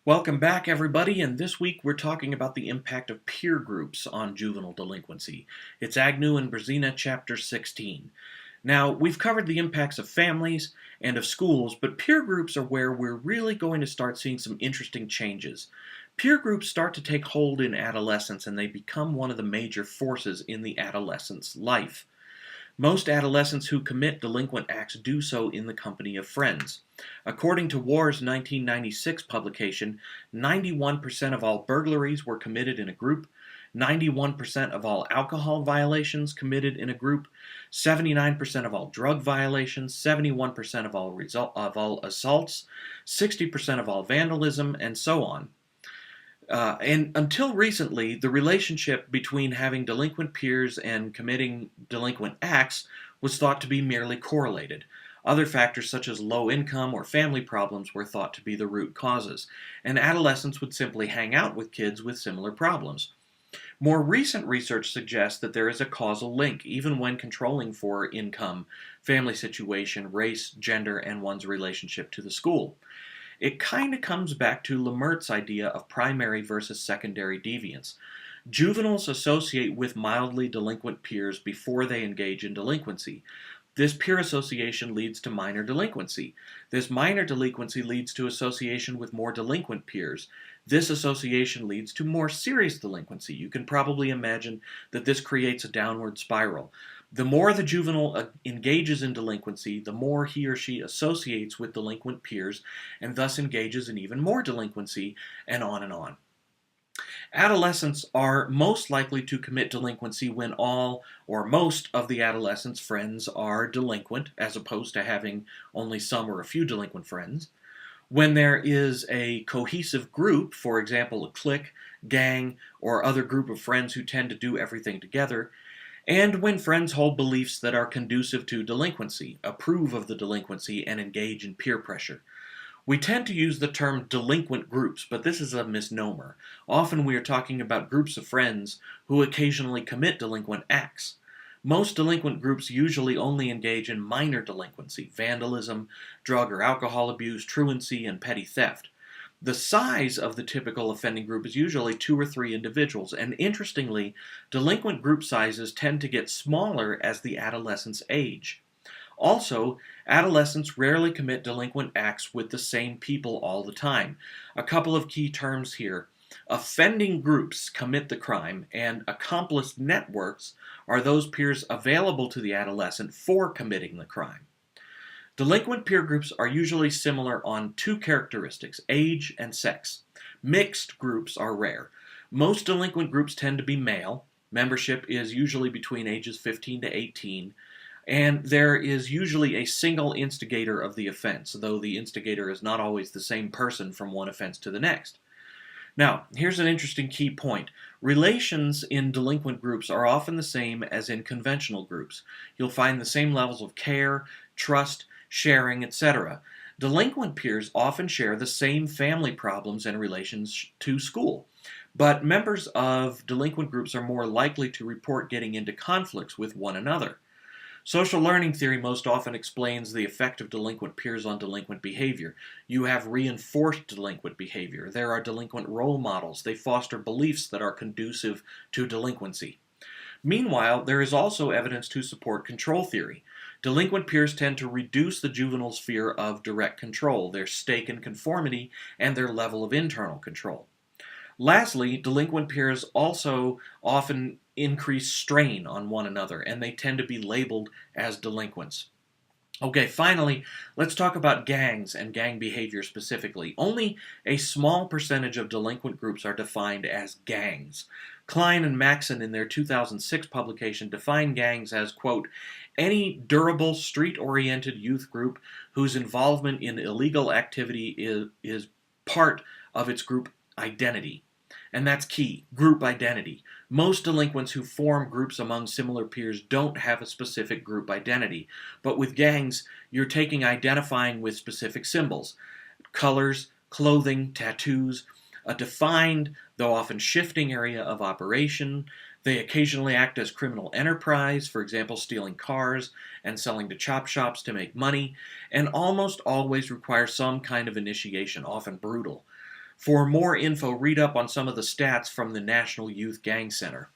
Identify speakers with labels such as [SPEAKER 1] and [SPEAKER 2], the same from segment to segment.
[SPEAKER 1] Welcome back, everybody, and this week we're talking about the impact of peer groups on juvenile delinquency. It's Agnew and Brezina, Chapter 16. Now, we've covered the impacts of families and of schools, but peer groups are where we're really going to start seeing some interesting changes. Peer groups start to take hold in adolescence, and they become one of the major forces in the adolescent's life. Most adolescents who commit delinquent acts do so in the company of friends. According to War's 1996 publication, 91% of all burglaries were committed in a group, 91% of all alcohol violations committed in a group, 79% of all drug violations, 71% of all assaults, 60% of all vandalism, and so on. And until recently, the relationship between having delinquent peers and committing delinquent acts was thought to be merely correlated. Other factors such as low income or family problems were thought to be the root causes, and adolescents would simply hang out with kids with similar problems. More recent research suggests that there is a causal link, even when controlling for income, family situation, race, gender, and one's relationship to the school. It kind of comes back to Lemert's idea of primary versus secondary deviance. Juveniles associate with mildly delinquent peers before they engage in delinquency. This peer association leads to minor delinquency. This minor delinquency leads to association with more delinquent peers. This association leads to more serious delinquency. You can probably imagine that this creates a downward spiral. The more the juvenile engages in delinquency, the more he or she associates with delinquent peers and thus engages in even more delinquency, and on and on. Adolescents are most likely to commit delinquency when all or most of the adolescent's friends are delinquent, as opposed to having only some or a few delinquent friends. When there is a cohesive group, for example, a clique, gang, or other group of friends who tend to do everything together, and when friends hold beliefs that are conducive to delinquency, approve of the delinquency, and engage in peer pressure. We tend to use the term delinquent groups, but this is a misnomer. Often we are talking about groups of friends who occasionally commit delinquent acts. Most delinquent groups usually only engage in minor delinquency, vandalism, drug or alcohol abuse, truancy, and petty theft. The size of the typical offending group is usually 2 or 3 individuals, and interestingly, delinquent group sizes tend to get smaller as the adolescents age. Also, adolescents rarely commit delinquent acts with the same people all the time. A couple of key terms here. Offending groups commit the crime, and accomplice networks are those peers available to the adolescent for committing the crime. Delinquent peer groups are usually similar on 2 characteristics, age and sex. Mixed groups are rare. Most delinquent groups tend to be male. Membership is usually between ages 15 to 18. And there is usually a single instigator of the offense, though the instigator is not always the same person from one offense to the next. Now, here's an interesting key point. Relations in delinquent groups are often the same as in conventional groups. You'll find the same levels of care, trust, sharing, etc. Delinquent peers often share the same family problems and relations to school, but members of delinquent groups are more likely to report getting into conflicts with one another. Social learning theory most often explains the effect of delinquent peers on delinquent behavior. You have reinforced delinquent behavior. There are delinquent role models. They foster beliefs that are conducive to delinquency. Meanwhile, there is also evidence to support control theory. Delinquent peers tend to reduce the juvenile's fear of direct control, their stake in conformity, and their level of internal control. Lastly, delinquent peers also often increase strain on one another, and they tend to be labeled as delinquents. Okay, finally, let's talk about gangs and gang behavior specifically. Only a small percentage of delinquent groups are defined as gangs. Klein and Maxon in their 2006 publication define gangs as, quote, any durable street-oriented youth group whose involvement in illegal activity is part of its group identity. And that's key, group identity. Most delinquents who form groups among similar peers don't have a specific group identity. But with gangs, you're identifying with specific symbols, colors, clothing, tattoos, a defined, though often shifting area of operation. They occasionally act as criminal enterprise, for example, stealing cars and selling to chop shops to make money, and almost always require some kind of initiation, often brutal. For more info, read up on some of the stats from the National Youth Gang Center.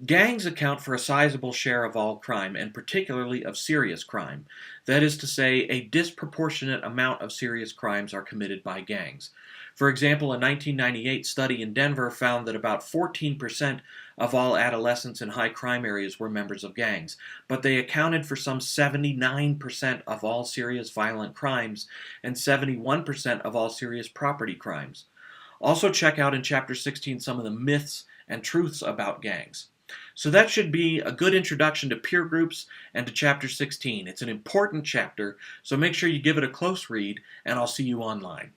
[SPEAKER 1] Gangs account for a sizable share of all crime, and particularly of serious crime. That is to say, a disproportionate amount of serious crimes are committed by gangs. For example, a 1998 study in Denver found that about 14% of all adolescents in high crime areas were members of gangs, but they accounted for some 79% of all serious violent crimes and 71% of all serious property crimes. Also, check out in Chapter 16 some of the myths and truths about gangs. So that should be a good introduction to peer groups and to Chapter 16. It's an important chapter, so make sure you give it a close read, and I'll see you online.